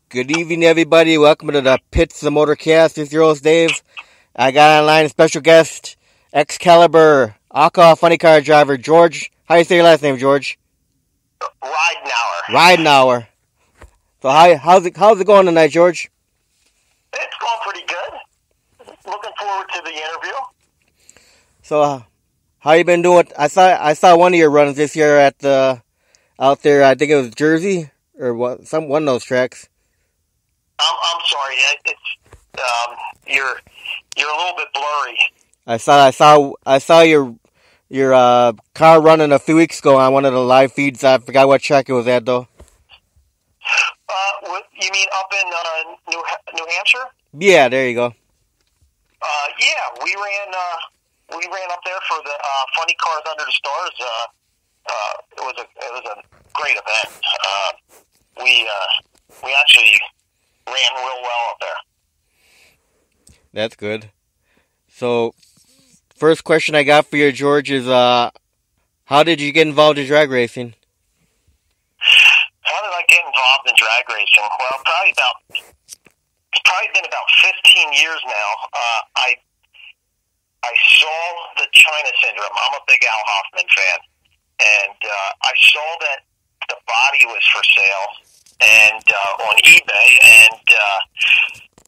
Good evening, everybody. Welcome to the Pits the Motorcast. This is your host, Dave. I got online a special guest, Excalibur, alcohol funny car driver, George. How you say your last name, George? Reidnauer. So how's it going tonight, George? It's going pretty good. Looking forward to the interview. So, how you been doing? I saw one of your runs this year out there. I think it was Jersey or one of those tracks. I'm sorry. You're a little bit blurry. I saw your car running a few weeks ago on one of the live feeds. I forgot what track it was at though. You mean up in New Hampshire? Yeah, there you go. Yeah, we ran up there for the Funny Cars Under the Stars. It was a great event. We actually ran real well up there. That's good. So, first question I got for you, George, is how did you get involved in drag racing? How did I get involved in drag racing? Well, it's probably been about 15 years now. I saw the China Syndrome. I'm a big Al Hoffman fan, and I saw that the body was for sale and on eBay, and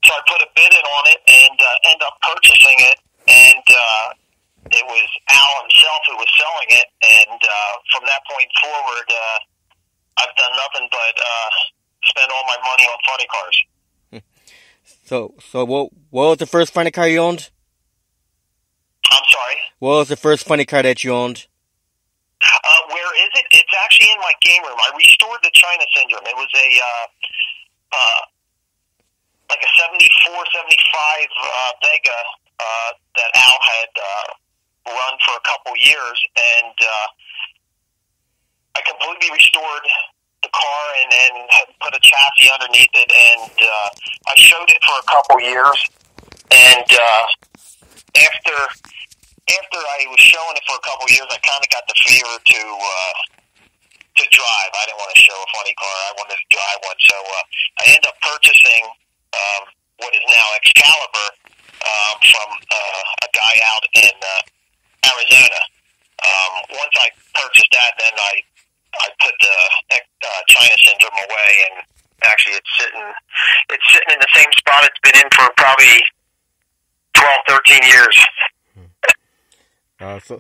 so I put a bid in on it and ended up purchasing it, and it was Al himself who was selling it, and from that point forward, I've done nothing but spend all my money on funny cars. So what was the first funny car you owned? I'm sorry? What was the first funny car that you owned? Where is it? It's actually in my game room. I restored the China Syndrome. It was like a 74, 75 Vega that Al had run for a couple years, and I completely restored the car and put a chassis underneath it, and I showed it for a couple years, and after I was showing it for a couple years, I kind of got the fever to drive. I didn't want to show a funny car. I wanted to drive one, so I ended up purchasing what is now Excalibur from a guy out in Arizona. Once I purchased that, then I put the China Syndrome away, and actually it's sitting in the same spot it's been in for probably 12, 13 years.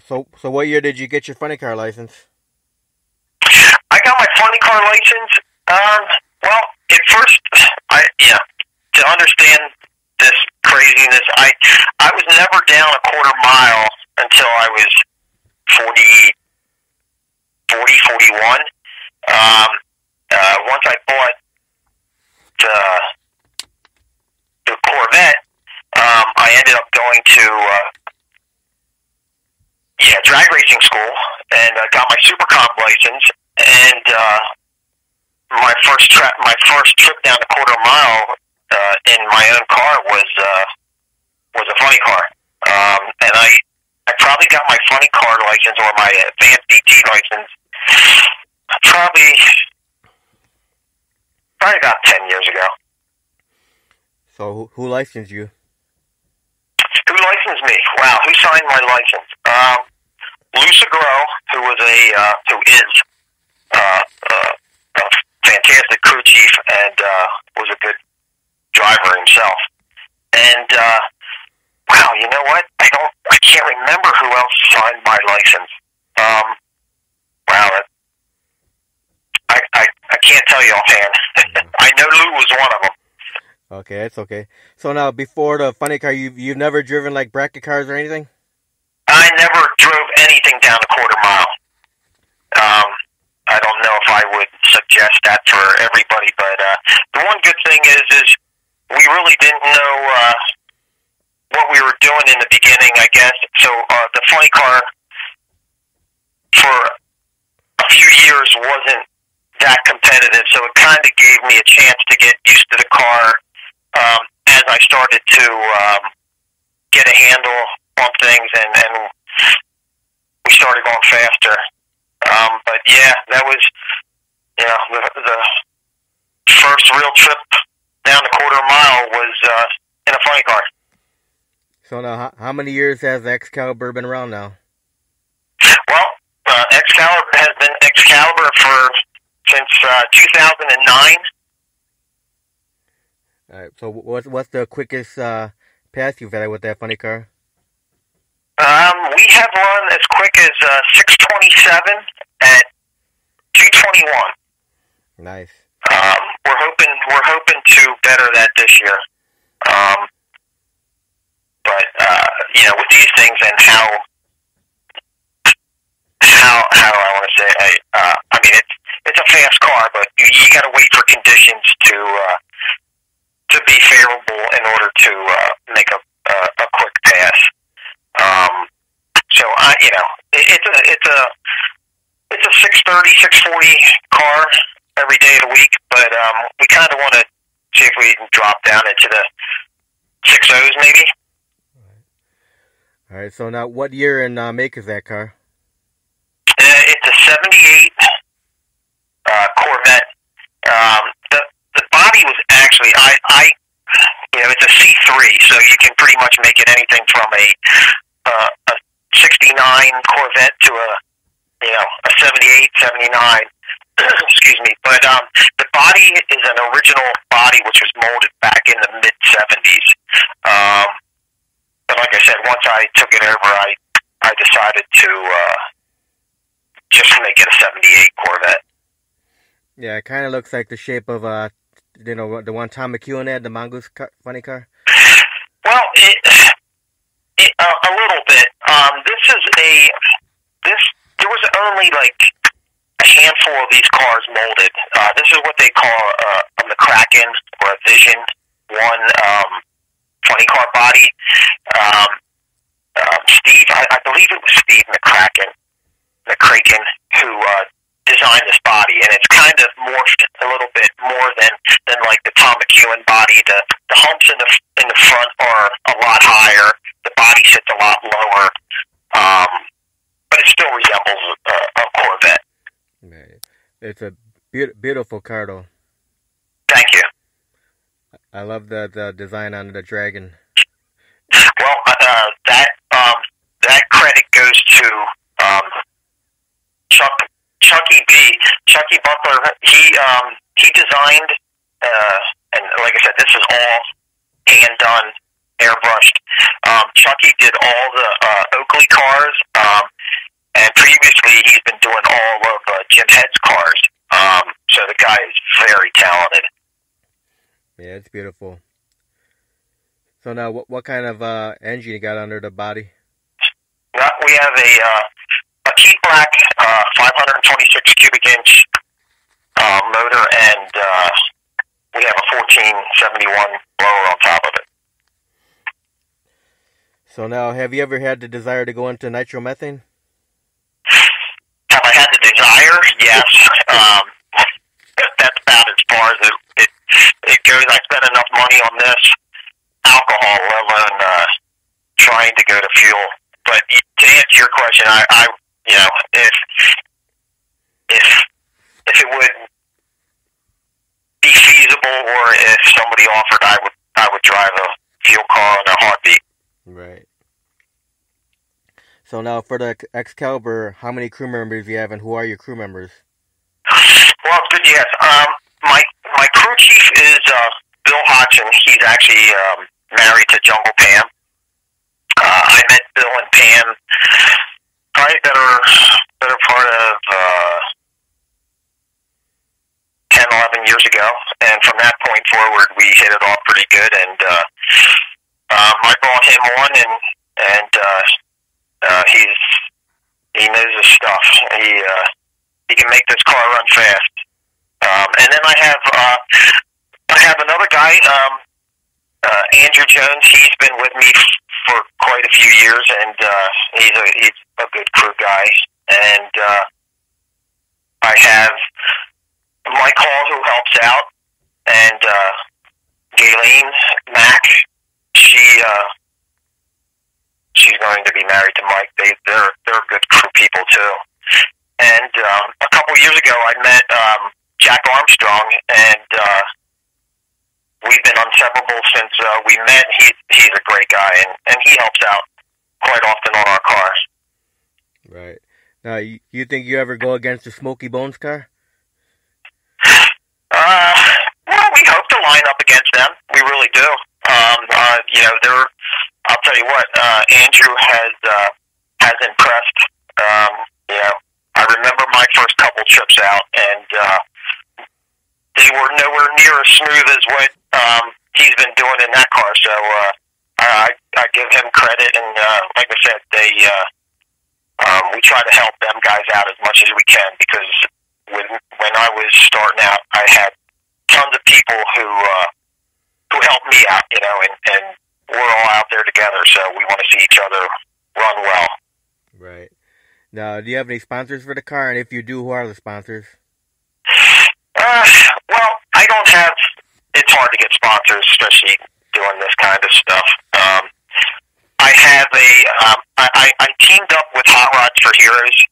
So what year did you get your funny car license? I got my funny car license. Well, at first, to understand this craziness, I was never down a quarter mile until I was 41. Once I bought the Corvette, I ended up going to drag racing school, and got my Super Comp license, and my first trip down a quarter mile in my own car was a funny car, and I probably got my funny car license or my advanced DT license probably about 10 years ago. So who licensed you? Who licensed me? Wow, who signed my license? Lucia Grow, who is a fantastic crew chief and was a good driver himself. And wow, you know what? I can't remember who else signed my license. Wow, I can't tell you offhand. I know Lou was one of them. Okay, that's okay. So now, before the funny car, you've never driven like bracket cars or anything? I never drove anything down a quarter mile. I don't know if I would suggest that for everybody, but the one good thing is we really didn't know what we were doing in the beginning, I guess. So the funny car for a few years wasn't that competitive, so it kind of gave me a chance to get used to the car as I started to get a handle on things, and we started going faster. But yeah, that was, the first real trip down the quarter mile was in a funny car. So now, how many years has Excalibur been around now? Well, Excalibur has been Excalibur since 2009. All right. So what's the quickest pass you've had with that funny car? We have run as quick as 6:27 at 2:21. Nice. We're hoping to better that this year. But with these things and how I want to say, I mean it's a fast car, but you got to wait for conditions to be favorable in order to make a quick pass. So it's a 6:30, 6:40 car every day of the week, but we kind of want to see if we can drop down into the 6.0s maybe. All right. So now, what year and make is that car? It's a 78 Corvette. The body was actually it's a C3, so you can pretty much make it anything from a 69 Corvette to a 78, 79. Excuse me, but the body is an original body which was molded back in the mid 70s. But like I said, once I took it over, I decided to just make it a 78 Corvette. Yeah, it kind of looks like the shape of the one Tom McEwen had, the Mongoose funny car. Well, a little bit. There was only like a handful of these cars molded. This is what they call a McCracken or a Vision 1 funny car body. Steve, I believe it was Steve McCracken, who designed this body, and it's kind of morphed a little bit more than like the Tom McEwen body. The humps in the front are a lot higher. The body sits a lot lower, but it still resembles a Corvette. It's a beautiful car, though. Thank you. I love the design on the Dragon. Well, that credit goes to Chucky Buckler. He designed, and like I said, this is all hand done, airbrushed. Chucky did all the Oakley cars, and previously he's been doing all of Jim Head's cars. So the guy is very talented. Yeah, it's beautiful. So now, what kind of engine you got under the body? We have a Keith Black 526 cubic inch motor, and we have a 1471 blower on top of it. So now, have you ever had the desire to go into nitromethane? Have I had the desire? Yes. That's about as far as it goes. I spent enough money on this alcohol, let alone trying to go to fuel. But to answer your question, I if it would be feasible, or if somebody offered, I would drive a fuel car in a heartbeat. Right. So now, for the Excalibur, how many crew members do you have, and who are your crew members? Well, it's good. Yes. My crew chief is Bill Hodgson. He's actually married to Jungle Pam. I met Bill and Pam probably better part of 10, 11 years ago, and from that point forward, we hit it off pretty good. And I brought him on, and he knows his stuff. He can make this car run fast. And then I have another guy, Andrew Jones. He's been with me for quite a few years, and he's a good crew guy. And I have Mike Hall, who helps out, and Gayleen Mack. She's going to be married to Mike. They're good crew people too. And a couple years ago, I met Jack Armstrong, and we've inseparable since we met. He's a great guy, and he helps out quite often on our cars. Right. Now, you think you ever go against the Smoky Bones car? Well, we hope to line up against them. We really do. I'll tell you what, Andrew has impressed. I remember my first couple trips out, and they were nowhere near as smooth as what he's been doing in that car. So I give him credit, and like I said, we try to help them guys out as much as we can, because when I was starting out, I had tons of people who helped me out, and we're all out there together, so we want to see each other run well. Right. Now, do you have any sponsors for the car? And if you do, who are the sponsors? Well, I don't have. It's hard to get sponsors, especially doing this kind of stuff. I have I teamed up with Hot Rods for Heroes.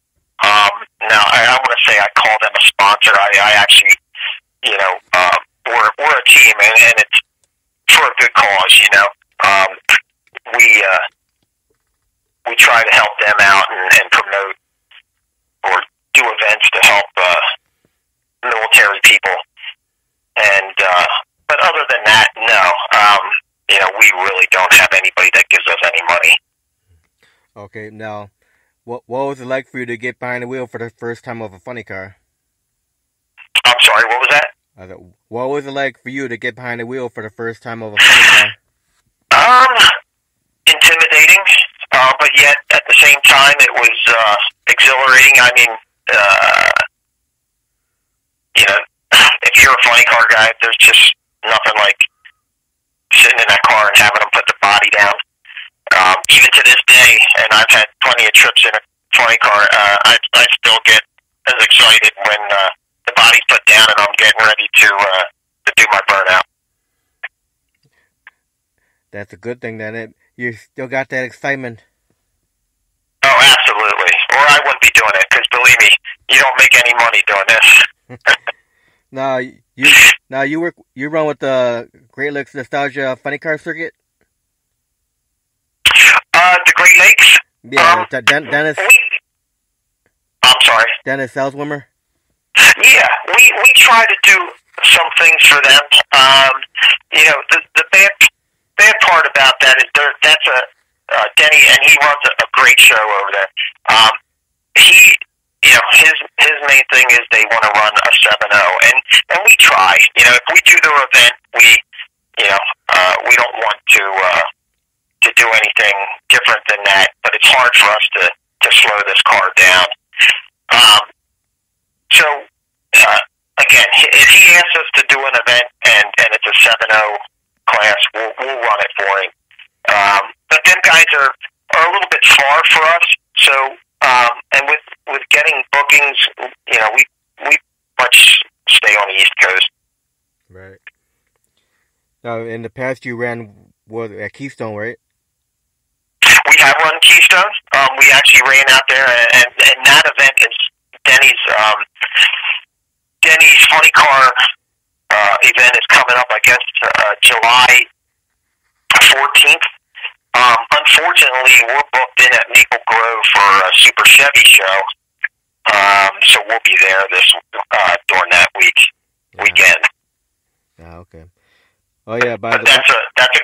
Now, I want to say I call them a sponsor. I actually, we're a team, and it's for a good cause. We try to help them out and promote or do events to help military people. And but other than that, no. We really don't have anybody that gives us any money. Okay, now, what was it like for you to get behind the wheel for the first time of a funny car? I'm sorry, what was that? What was it like for you to get behind the wheel for the first time of a funny car? Intimidating, but yet at the same time it was exhilarating. I mean, if you're a funny car guy, there's just nothing like sitting in that car and having them put the body down. Even to this day, and I've had plenty of trips in a funny car, I still get as excited when the body's put down and I'm getting ready to do my burnout. That's a good thing, then. You still got that excitement. Oh, absolutely. Or I wouldn't be doing it, because believe me, you don't make any money doing this. You run with the Great Lakes Nostalgia Funny Car Circuit? The Great Lakes? Yeah, Dennis. I'm sorry. Dennis Elswimmer? Yeah, we try to do some things for them. The bad part about that is that's Denny, and he runs a great show over there. His main thing is they want to run a 7.0, and we try. If we do their event, we don't want to do anything different than that. But it's hard for us to slow this car down. Again, if he asks us to do an event and it's a 7.0 class, we'll run it for him. But them guys are a little bit far for us, so and with getting bookings, we much stay on the East Coast. Right. Now, in the past, you ran at Keystone, right? We have run Keystone. We actually ran out there, and that event is Denny's funny car event is coming up, I guess, July 14th. Unfortunately, we're booked in at Maple Grove for a Super Chevy show, so we'll be there during that weekend. Okay. Oh yeah, that's a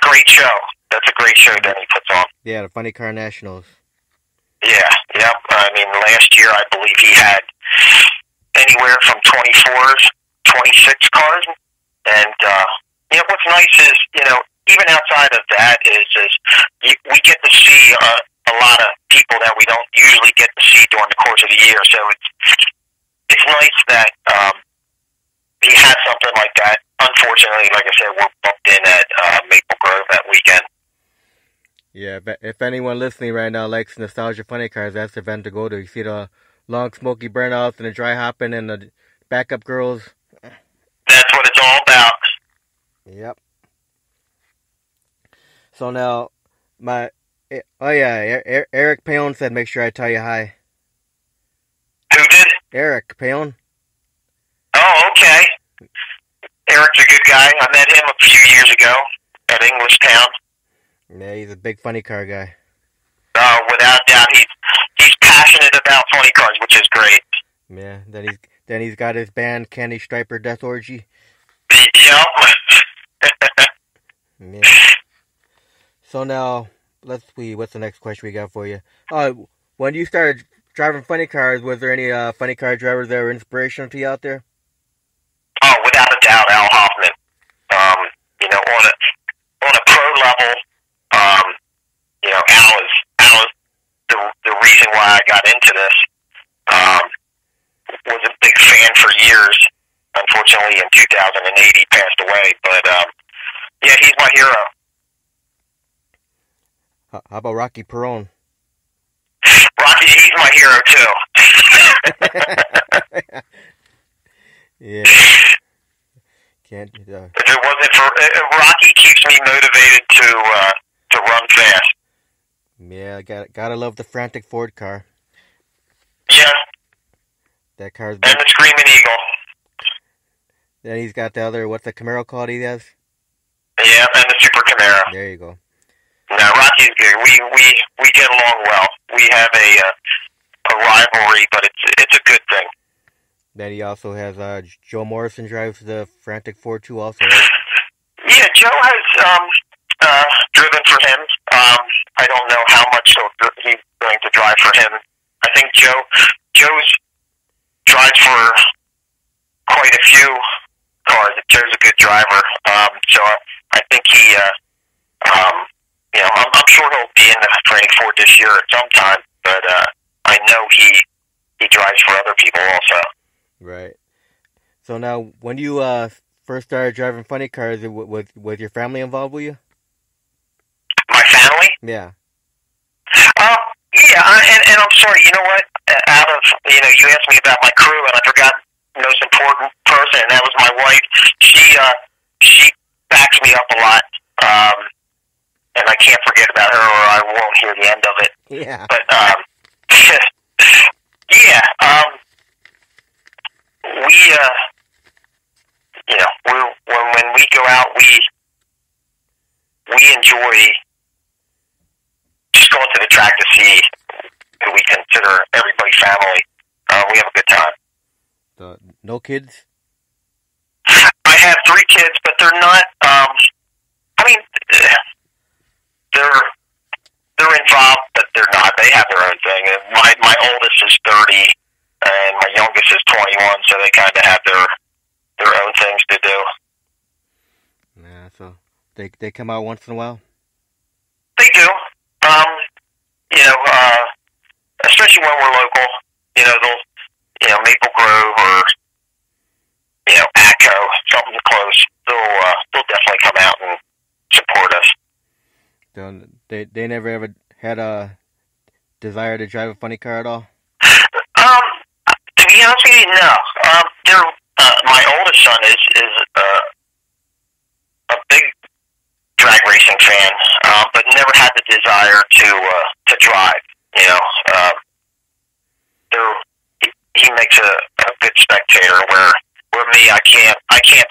great show. That's a great show Denny puts on. Yeah, the Funny Car Nationals. Yeah, yep. I mean, last year I believe he had anywhere from 24s, 26 cars, and what's nice is even outside of that is we get to see a lot of people that we don't usually get to see during the course of the year. So it's nice that he has something like that. Unfortunately, like I said, we're booked in at Maple Grove that weekend. Yeah, but if anyone listening right now likes nostalgia funny cars, that's the event to go to. You see the long smoky burnouts and the dry hopping and the backup girls. That's what it's all about. Yep. So now, Eric Payon said make sure I tell you hi. Who did? Eric Payon. Oh, okay. Eric's a good guy. I met him a few years ago. at Englishtown. Yeah, he's a big funny car guy. Without doubt, he's passionate about funny cars, which is great. Yeah, then he's got his band Candy Striper Death Orgy. Yep. Yeah. So now let's see, what's the next question we got for you? When you started driving funny cars, was there any funny car drivers that were inspirational to you out there? Oh, without a doubt, Al Hoffman. On a pro level, Al is the reason why I got into this. Was a big fan for years. Unfortunately, in 2008, he passed away. But yeah, he's my hero. How about Rocky Perone? Rocky, he's my hero too. Yeah. Can't. If it wasn't for Rocky, keeps me motivated to run fast. Yeah, gotta love the frantic Ford car. Yeah. That car's and the Screaming Eagle. Then he's got the other. What's the Camaro called? He has. Yeah, and the Super Camaro. There you go. No, Rocky's good. We get along well. We have a rivalry, but it's a good thing. Then he also has Joe Morrison drives the frantic Ford too, also. Right? Yeah, Joe has driven for him. I don't know how much he's going to drive for him. I think Joe's drives for quite a few cars. Joe's a good driver. So I think he, I'm sure he'll be in the frantic Ford this year at some time. But I know he drives for other people also. Right. So now, when you first started driving funny cars, was your family involved with you? My family? Yeah. Yeah, and I'm sorry, you know what? You asked me about my crew, and I forgot the most important person, and that was my wife. She backs me up a lot, and I can't forget about her, or I won't hear the end of it. Yeah. But, yeah, when we go out, we enjoy just going to the track to see who we consider everybody family. We have a good time. No kids? I have 3 kids, but they're not. They're involved, but they're not. They have their own thing. And my oldest is 30, and my youngest is 21. So they kind of have their own things to do. Yeah, so they come out once in a while. They do. Especially when we're local. They'll, Maple Grove or Atco, something close. They'll definitely come out and support us. So they never ever had a desire to drive a funny car at all? To be honest with you, no. My oldest son is a big drag racing fan, but never had the desire to drive. He makes a good spectator. Where me, I can't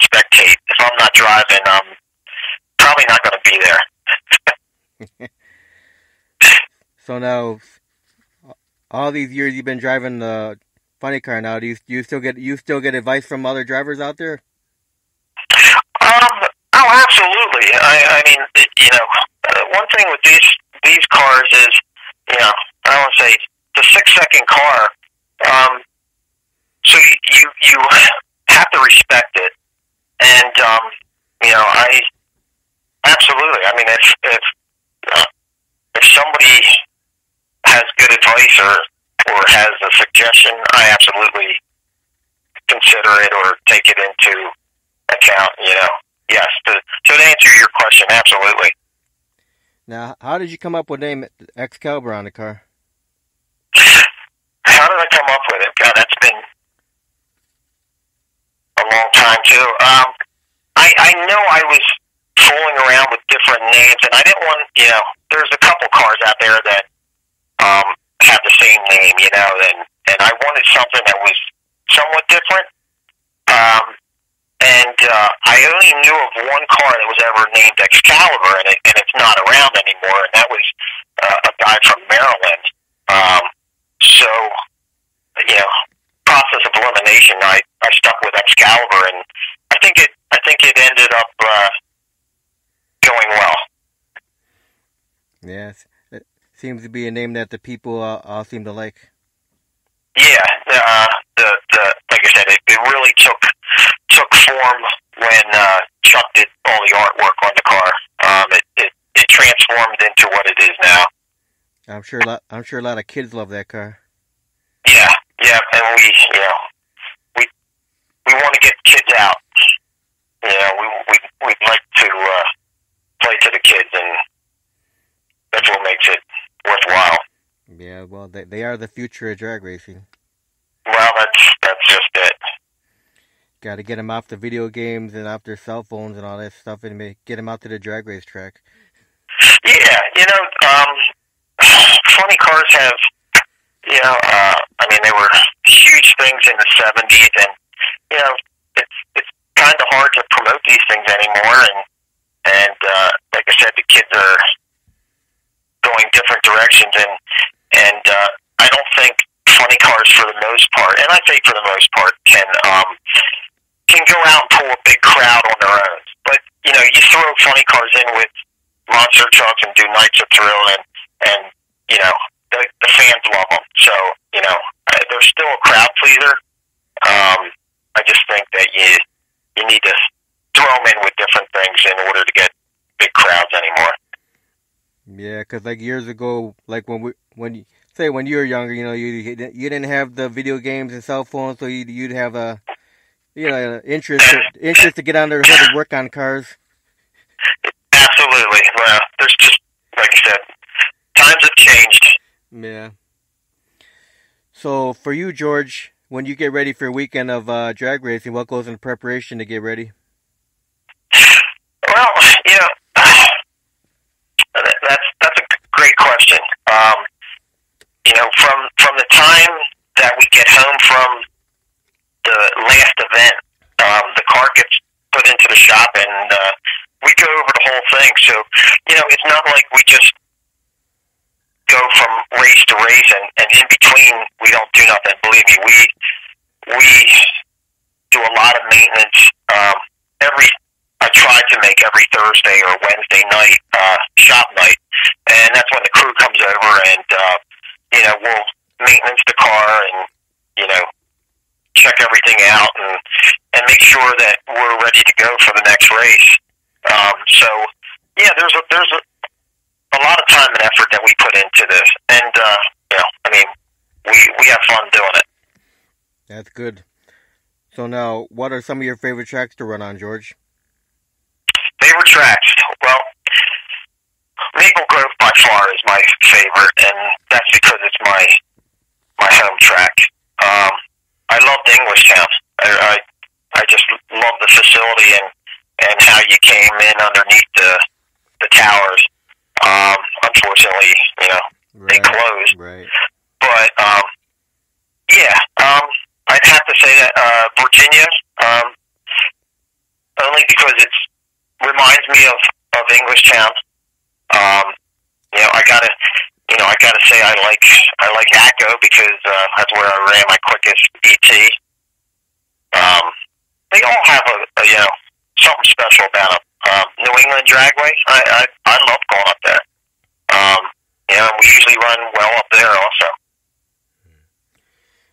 spectate. If I'm not driving, I'm probably not going to be there. So now, all these years you've been driving the funny car. Now, do you still get advice from other drivers out there? Oh, absolutely. I mean, one thing with these cars is, I want to say the 6-second car. So you have to respect it, and I absolutely. I mean, if somebody has good advice or has a suggestion, I absolutely consider it or take it into account. Yes. To answer your question, absolutely. Now, how did you come up with the name Excalibur on the car? How did I come up with it? God, that's been a long time too. I know I was fooling around with different names, and I didn't want, there's a couple cars out there that have the same name, and I wanted something that was somewhat different. And I only knew of one car that was ever named Excalibur, and it's not around anymore. And that was a guy from Maryland. So, you know, process of elimination, I stuck with Excalibur, and I think it ended up going well. Yes, it seems to be a name that the people all seem to like. Yeah, the like I said, it really took form when Chuck did all the artwork on the car. It transformed into what it is now. I'm sure a lot of kids love that car. Yeah, and we want to get kids out. You know, we'd like to play to the kids, and that's what makes it worthwhile. Yeah, well, they are the future of drag racing. Well, that's just it. Got to get them off the video games and off their cell phones and all that stuff, and get them out to the drag race track. Yeah, you know, funny cars have, you know, I mean, they were huge things in the 70s, and, you know, it's kind of hard to promote these things anymore, and like I said, the kids are going different directions, and I don't think funny cars, for the most part, and I say for the most part, can go out and pull a big crowd on their own. But, you know, you throw funny cars in with monster trucks and do Nights of Thrill, and you know, the fans love them. So, you know, they're still a crowd pleaser. I just think that you need to throw them in with different things in order to get big crowds anymore. Yeah, because like years ago, like when you were younger, you know, you didn't have the video games and cell phones, so you'd have a interest to get on there and work on cars. Absolutely. Well, there's just, like you said, times have changed. Yeah. So for you, George, when you get ready for a weekend of drag racing, what goes in preparation to get ready? Well, you know, that's a great question. You know, from the time that we get home from the last event, the car gets put into the shop, and we go over the whole thing. So, you know, it's not like we just go from race to race, and in between we don't do nothing. Believe me, we do a lot of maintenance. I try to make every Thursday or Wednesday night shop night, and that's when the crew comes over, and you know, we'll maintenance the car, and you know, check everything out, and make sure that we're ready to go for the next race. So yeah, there's a lot of time and effort that we put into this, and you know, I mean, we have fun doing it. That's good. So now, what are some of your favorite tracks to run on, George? Favorite tracks? Well, Maple Grove by far is my favorite, and that's because it's my home track. I loved Englishtown. I just love the facility and how you came in underneath the towers. Unfortunately, you know, they closed. Right. But yeah, I'd have to say that Virginia, only because it reminds me of Englishtown. You know, I gotta say I like Atco because that's where I ran my quickest ET. They all have a you know, something special about them. New England Dragway, I love going up there. You know, we usually run well up there also.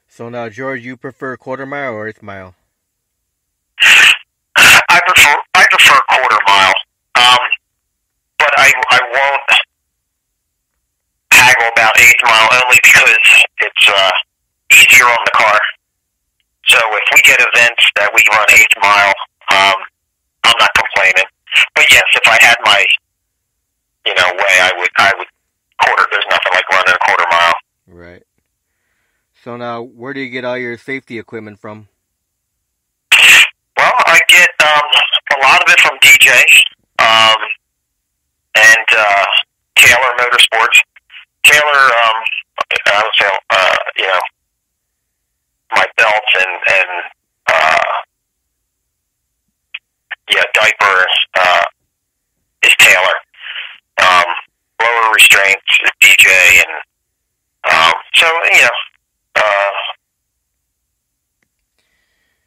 So now, George, you prefer quarter mile or eighth mile? I prefer quarter mile. But I won't haggle about eighth mile only because it's easier on the car. So if we get events that we run eighth mile, I'm not complaining. But yes, if I had my, you know, way, I would quarter. There's nothing like running a quarter mile. Right. So now, where do you get all your safety equipment from? Well, I get a lot of it from DJ and Taylor Motorsports. Taylor, I would say, you know, my belts and yeah, diaper is Taylor. Lower restraints is DJ, and so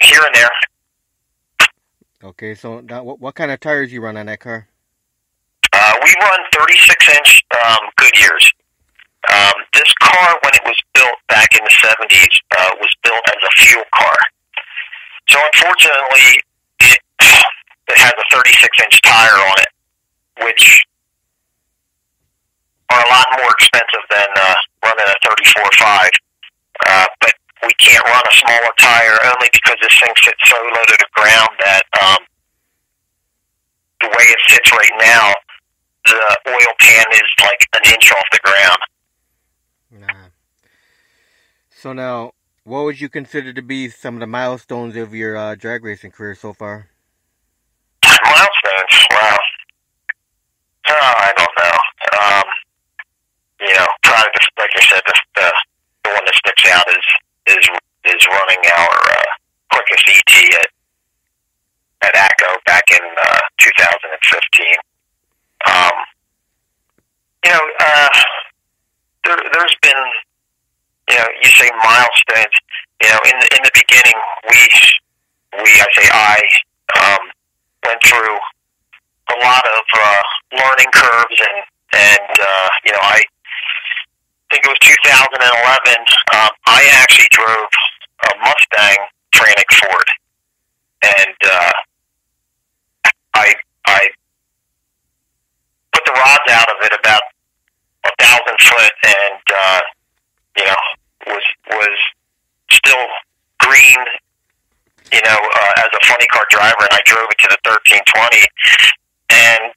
here and there. Okay, so now what kind of tires you run on that car? We run 36-inch Goodyears. This car, when it was built back in the 70s, was built as a fuel car. So unfortunately, it has a 36-inch tire on it, which are a lot more expensive than running a 34.5. But we can't run a smaller tire only because this thing sits so low to the ground that the way it sits right now, the oil pan is like an inch off the ground. Nah. So now, what would you consider to be some of the milestones of your drag racing career so far? Milestones? Wow. I don't know. Probably like I said, the one that sticks out is running our quickest ET at ACO back in 2015. There's been, you say milestones. In the beginning, I went through a lot of learning curves, and I think it was 2011. I actually drove a Mustang Trantic Ford, and I put the rods out of it about 1,000 foot, and was still green, as a funny car driver, and I drove it to the 1320, and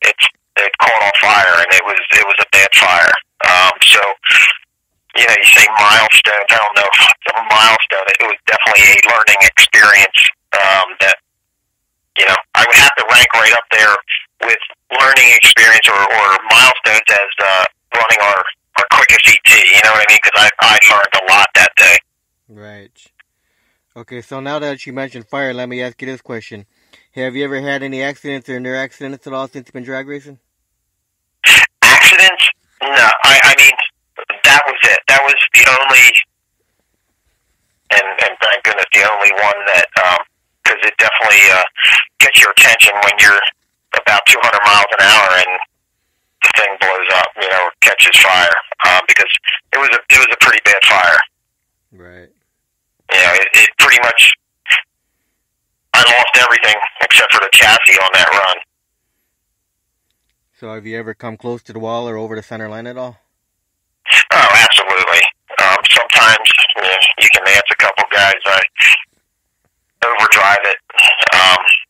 it caught on fire, and it was a bad fire. So you say milestones. I don't know if it's a milestone. It was definitely a learning experience that I would have to rank right up there with learning experience or milestones as running our quickest ET. You know what I mean? Because I learned a lot that day. Right. Okay, so now that you mentioned fire, let me ask you this question. Have you ever had any accidents or near accidents at all since you've been drag racing? Accidents? No. I mean, that was it. That was the only, and thank goodness, the only one that, because it definitely gets your attention when you're about 200 miles an hour and the thing blows up, catches fire, because it was a pretty bad fire. Right. It pretty much, I lost everything except for the chassis on that run. So have you ever come close to the wall or over the center line at all? Oh, absolutely. Sometimes you can dance a couple guys. I overdrive it,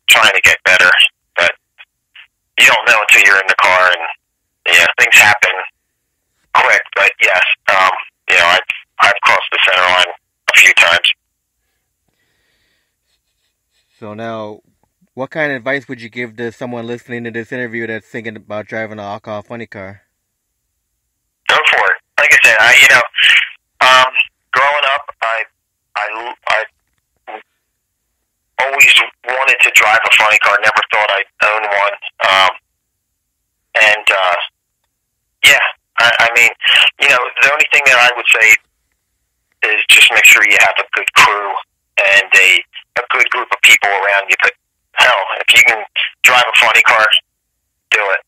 trying to get better, but you don't know until you're in the car, and things happen quick. But yes, I've crossed the center line a few times. So now, what kind of advice would you give to someone listening to this interview that's thinking about driving an alcohol funny car? Go for it. Like I said, growing up, I always wanted to drive a funny car. Never thought I'd own one. The only thing that I would say is just make sure you have a good crew and a good group of people around you. But hell, if you can drive a funny car, do it.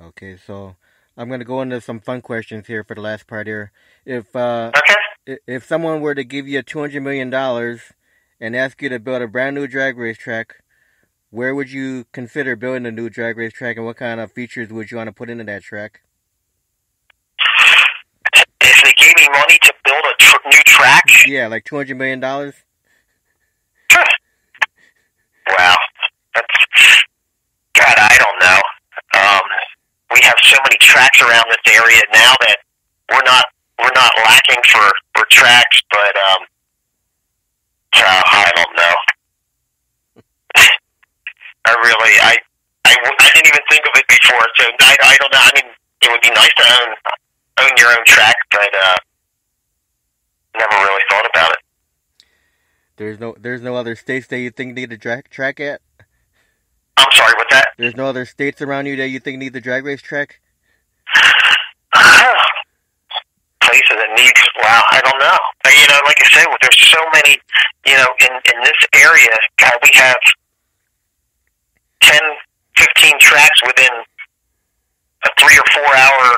Okay, so I'm going to go into some fun questions here for the last part here. If someone were to give you $200 million and ask you to build a brand new drag race track, where would you consider building a new drag race track, and what kind of features would you want to put into that track? If they gave me money to build a new track? Yeah, like $200 million. Wow. God, I don't know. We have so many tracks around this area now that we're not lacking for tracks, but I don't know. I didn't even think of it before, so I don't know. I mean, it would be nice to own your own track, but never really thought about it. there's no other states that you think need a track at. I'm sorry, what's that? There's no other states around you that you think need the drag race track. Places that need, wow, I don't know. You know, like I said, there's so many, you know, in this area, God, we have 10, 15 tracks within a 3 or 4 hour,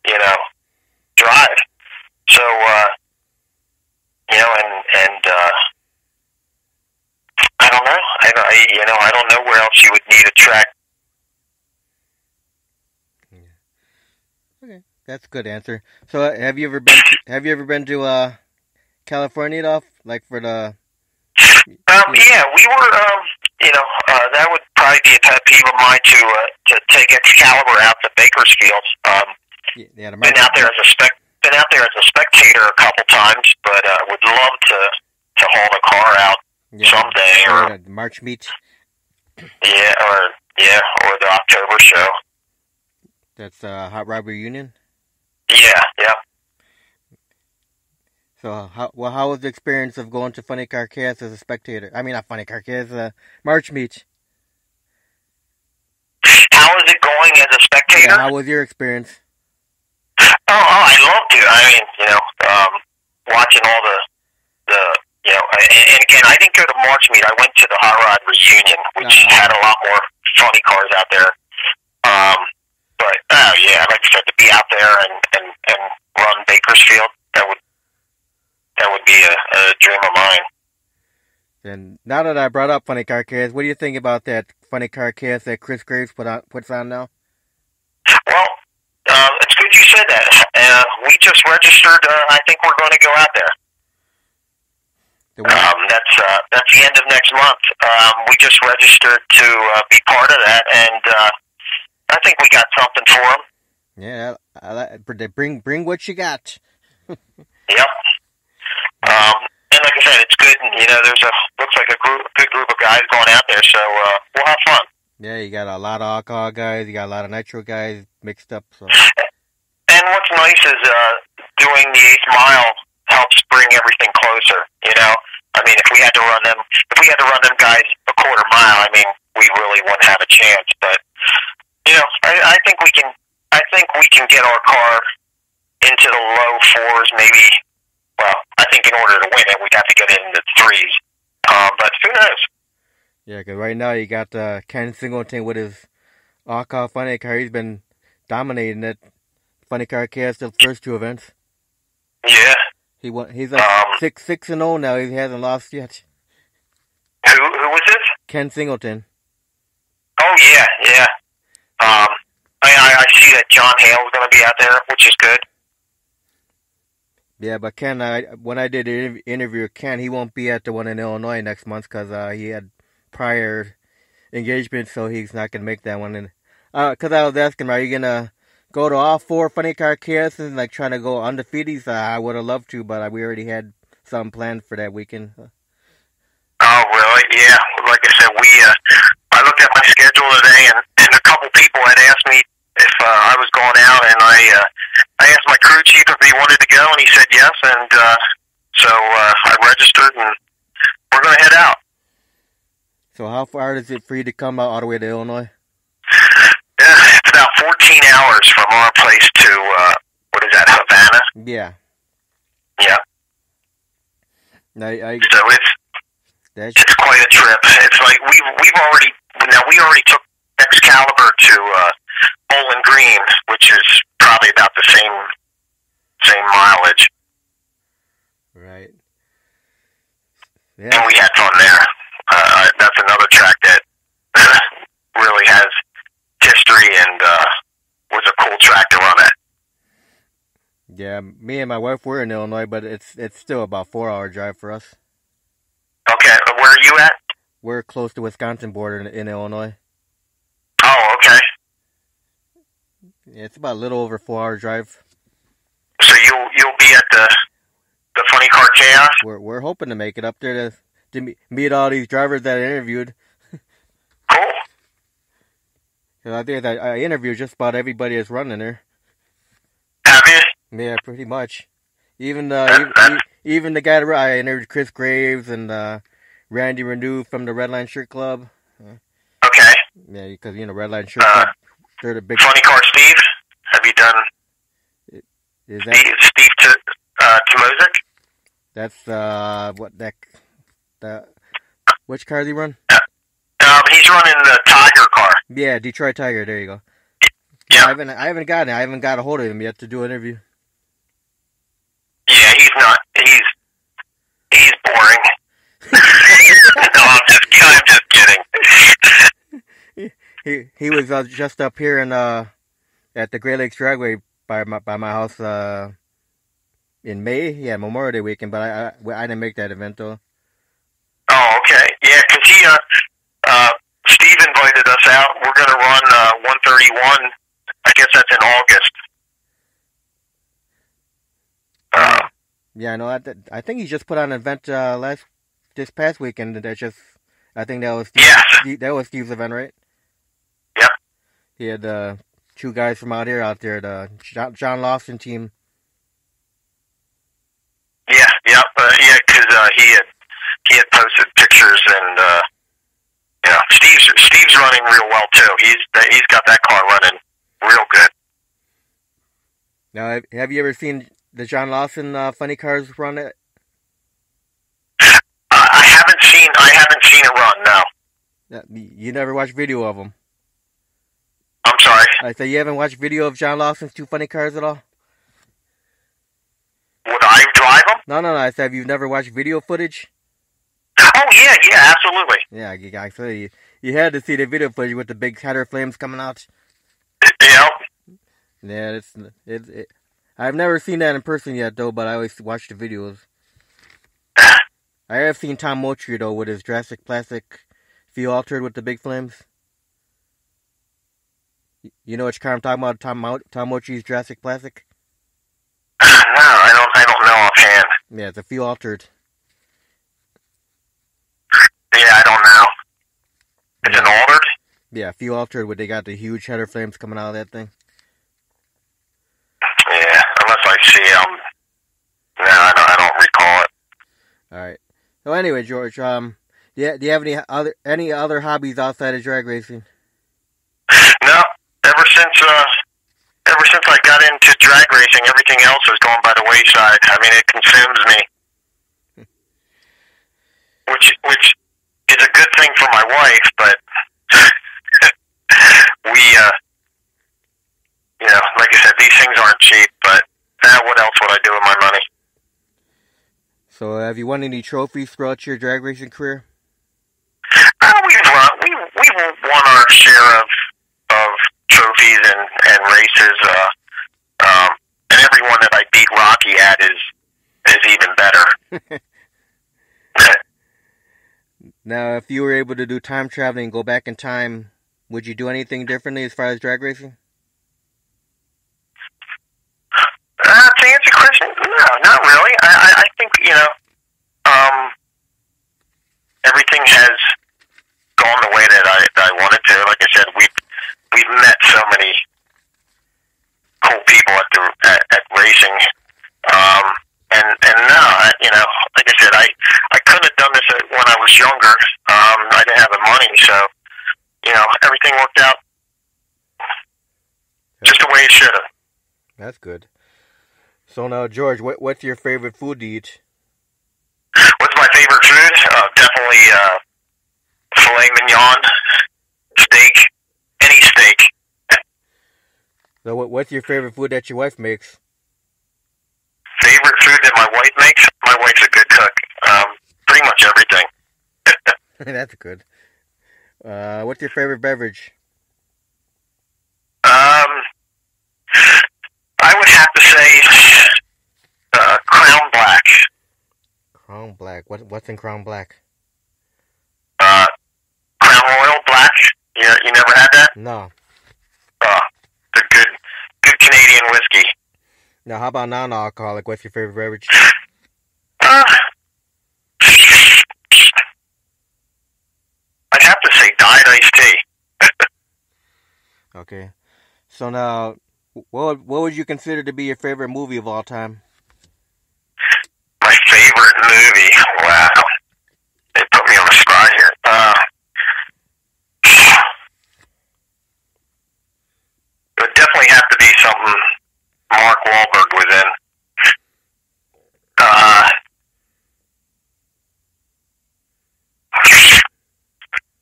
you know, drive. So, you know, and I don't know. I don't know where else you would need a track. Okay, that's a good answer. So, have you ever been to California at all? Like for the Yeah, we were. You know, that would probably be a pet peeve of mine to take Excalibur out to Bakersfield. yeah, the Been out there as a spectator a couple times, but would love to haul the car out someday, or the March meet. Or the October show. That's Hot Rod Reunion. Yeah. So how was the experience of going to Funny Car Chaos as a spectator? I mean, not Funny Car Chaos, March meet. How is it going as a spectator? Yeah, how was your experience? I loved it. I mean, you know, watching all the you know, and again, I didn't go to March meet. I went to the Hot Rod Reunion, which had a lot more funny cars out there. But yeah, like I said, to be out there and run Bakersfield, that would be a dream of mine. And now that I brought up Funny Car Chaos, what do you think about that Funny Car Chaos that Chris Graves puts on now? Well, it's good you said that. We just registered. I think we're going to go out there. That's the end of next month. We just registered to be part of that, and I think we got something for them. Yeah, I like, bring what you got. Yep. And like I said, it's good. You know, looks like a good group of guys going out there, so we'll have fun. Yeah, you got a lot of alcohol guys, you got a lot of nitro guys mixed up. So. And what's nice is doing the 8th mile helps bring everything closer. You know, I mean, if we had to run them guys a quarter mile, I mean, we really wouldn't have a chance. But you know, I think we can get our car into the low 4s, maybe. Well, I think in order to win it, we'd have to get it into the 3s. But who knows? Yeah, because right now you got Ken Singleton with his alcohol funny car. He's been dominating that Funny Car Chaos the first 2 events. Yeah. He's like 6-0 now. He hasn't lost yet. Who was this? Ken Singleton. Oh yeah. I see that John Hale's going to be out there, which is good. Yeah, but Ken, when I did the interview with Ken, he won't be at the one in Illinois next month because he had prior engagements, so he's not going to make that one. And because I was asking him, are you going to go to all 4 Funny Car Chaos and like trying to go undefeated? I would have loved to, but we already had something planned for that weekend. Oh, really? Yeah. Like I said, I looked at my schedule today, and a couple people had asked me if I was going out, and I asked my crew chief if he wanted to go, and he said yes, and so I registered, and we're going to head out. So how far is it for you to come out all the way to Illinois? It's about 14 hours from our place to, what is that, Havana? Yeah. Yeah. So it's quite a trip. It's like we already took Excalibur to Bowling Green, which is probably about the same mileage. Right. Yeah. And we had fun there. That's another track that really has history and was a cool track to run at. Yeah, me and my wife were in Illinois, but it's still about 4-hour drive for us. Okay, where are you at? We're close to Wisconsin border in Illinois. Oh, okay. Yeah, it's about a little over 4-hour drive. So you'll be at the Funny Car Chaos? We're hoping to make it up there to meet all these drivers that I interviewed. Cool. I think I interviewed just about everybody that's running there. Have you? Yeah, pretty much. Even Even the guy that I interviewed, Chris Graves and Randy Renew from the Redline Shirt Club. Okay. Yeah, because Red Line Shirt Club, they're the big. Funny Car Steve. Have you done? Is that Steve Tomozik? That's which car does he run? He's running the Tiger car. Yeah, Detroit Tiger. There you go. Yeah. I haven't got a hold of him yet to do an interview. Yeah, he's not. He's boring. No, I'm just kidding. He was just up here in at the Great Lakes Dragway by my house in May. Yeah, Memorial Day weekend, but I didn't make that event though. Oh, okay. Yeah, because Steve invited us out. We're going to run 131. I guess that's in August. Yeah, I know. I think he just put on an event this past weekend. I think that was Steve's event, right? Yep. He had two guys from out there, the John Lawson team. Yeah, because he had posted pictures, and Steve's running real well too. He's got that car running real good. Now, have you ever seen the John Lawson funny cars run it? I haven't seen it run. No. You never watched video of them? I'm sorry. I say you haven't watched video of John Lawson's two funny cars at all? Would I drive them? No. I said, have you never watched video footage? Oh yeah, absolutely. Yeah, I said you had to see the video footage with the big header flames coming out. Yep. Yeah, I've never seen that in person yet, though, but I always watch the videos. I have seen Tom Moultrie, though, with his Jurassic Plastic Feel Altered with the big flames. You know which car I'm talking about, Tom Moultrie's Jurassic Plastic? No, I don't know offhand. Yeah, it's a Feel Altered. Yeah, I don't know. It's an altered? Yeah, Feel Altered, where they got the huge header flames coming out of that thing. Yeah, unless I see them. No, I don't recall it. All right. So anyway, George, do you have any other hobbies outside of drag racing? No. Ever since I got into drag racing, everything else has gone by the wayside. I mean, it consumes me, which is a good thing for my wife, but we, like I said, these things aren't cheap. But what else would I do with my money? So, have you won any trophies throughout your drag racing career? We've won our share of trophies and races, and every one that I beat Rocky at is even better. Now, if you were able to do time traveling and go back in time, would you do anything differently as far as drag racing? To answer your question, no, not really. I think, everything has gone the way that I wanted to. Like I said, we've met so many cool people at racing. And no, like I said, I couldn't have done this when I was younger. I didn't have the money, so, everything worked out just the way it should have. That's good. So now, George, what's your favorite food to eat? What's my favorite food? Definitely filet mignon, steak, any steak. So what's your favorite food that your wife makes? Favorite food that my wife makes? My wife's a good cook. Pretty much everything. That's good. What's your favorite beverage? I would have to say Crown Black. Crown Black. What's in Crown Black? Crown Royal Black. You never had that? No. The good Canadian whiskey. Now, how about non-alcoholic? What's your favorite beverage? I'd have to say Diet Iced Tea. Okay. So now, what would you consider to be your favorite movie of all time? My favorite movie? Wow. They put me on the spot here. It would definitely have to be something Mark Wahlberg was in.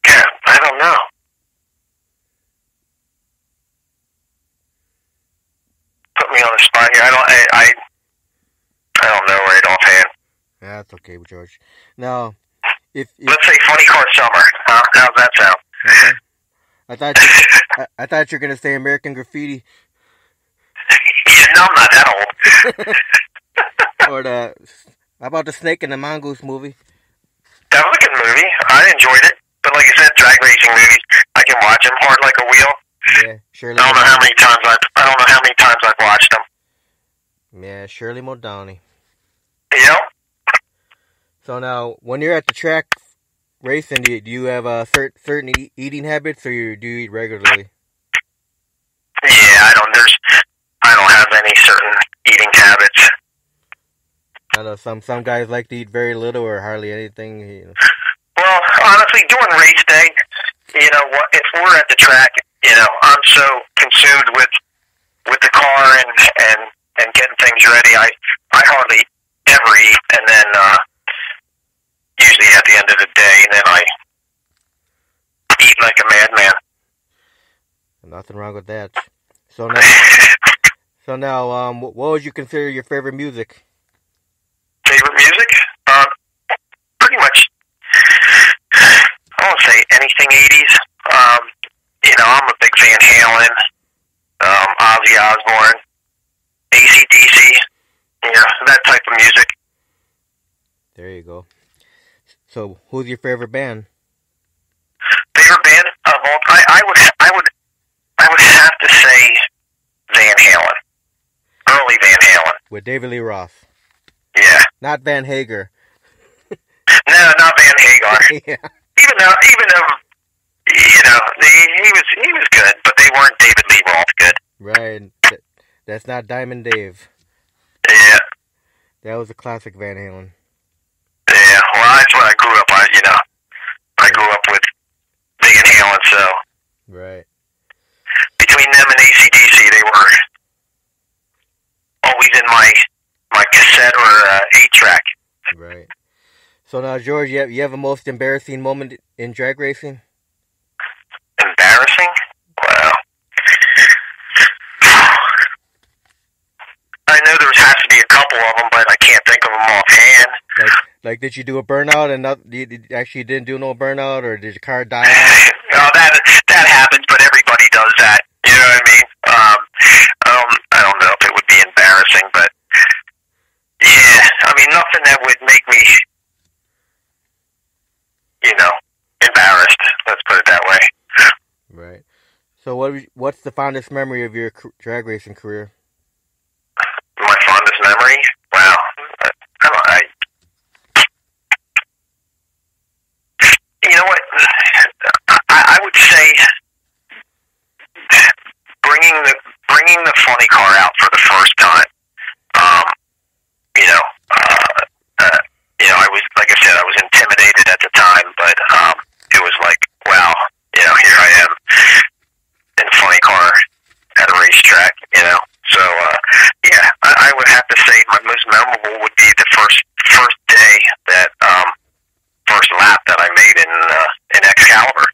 Yeah, I don't know. Put me on the spot here. I don't know right offhand. That's okay, George. Now, if let's say Funny Car Summer. How's that sound? Okay. I thought you were gonna say American Graffiti. Yeah, no, I'm not that old. Or how about the Snake and the Mongoose movie? That was a good movie. I enjoyed it. But like I said, drag racing movies, I can watch them hard like a wheel. Yeah, Shirley. I don't know how many times I've watched them. Yeah, Shirley Muldowney. Yep. So now, when you're at the track racing, do you have certain eating habits, or do you eat regularly? Yeah, I don't have any certain eating habits. I know some guys like to eat very little or hardly anything. You know. Well, honestly, during race day, you know what? If we're at the track, you know, I'm so consumed with the car and getting things ready. I hardly ever eat, and then usually at the end of the day, then I eat like a madman. Nothing wrong with that. So now, what would you consider your favorite music? Favorite music? Pretty much. I won't say anything 80s. You know, I'm a big Van Halen, Ozzy Osbourne, AC/DC. You know, that type of music. There you go. So, who's your favorite band? Favorite band of all time? I would have to say Van Halen. Early Van Halen. With David Lee Roth. Yeah. Not Van Hagar. No, not Van Hagar. Yeah. Even though you know he was good, but they weren't David Lee Roth good. Right. That's not Diamond Dave. Yeah. That was a classic Van Halen. Yeah. Well, that's what I grew up on. You know, I grew up with Van Halen, so right. Between them and AC/DC, they were always in my cassette or 8-track. Right. So now, George, you have a most embarrassing moment in drag racing? Embarrassing? Well, I know there has to be a couple of them, but I can't think of them offhand. Like, did you do a burnout and you actually didn't do no burnout, or did your car die? No, that happens, but everybody does that. You know what I mean? I don't know if it would be embarrassing, but yeah, I mean nothing that would make me, you know, embarrassed. Let's put it that way. Right. So what's the fondest memory of your drag racing career? My fondest memory? Wow. You know what? I would say bringing the funny car out for the first time. I was, like I said, I was intimidated at the time, but it was like, wow, you know, here I am in a funny car at a racetrack, you know. So yeah, I would have to say my most memorable would be the first day that first lap that I made in Excalibur.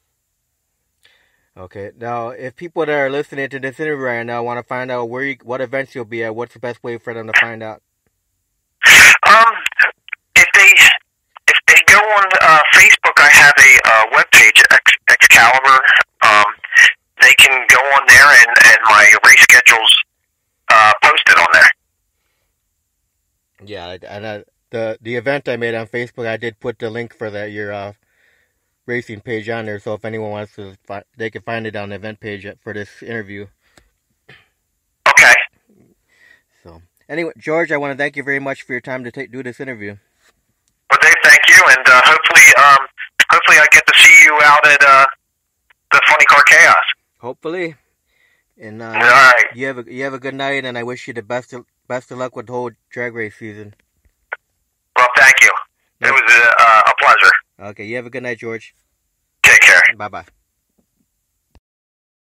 Okay, now if people that are listening to this interview right now want to find out what events you'll be at, what's the best way for them to find out? If they go on Facebook, I have a webpage, Excalibur. They can go on there and my race schedule's posted on there. Yeah, and the event I made on Facebook, I did put the link for your racing page on there, so if anyone wants to, they can find it on the event page for this interview. Okay. So, anyway, George, I want to thank you very much for your time to do this interview. Well, Dave, thank you, and hopefully I get to see you out at the Funny Car Chaos. Hopefully. And all right. You have a good night, and I wish you the best of luck with the whole drag race season. Well, Okay, you have a good night, George. Take care. Bye bye.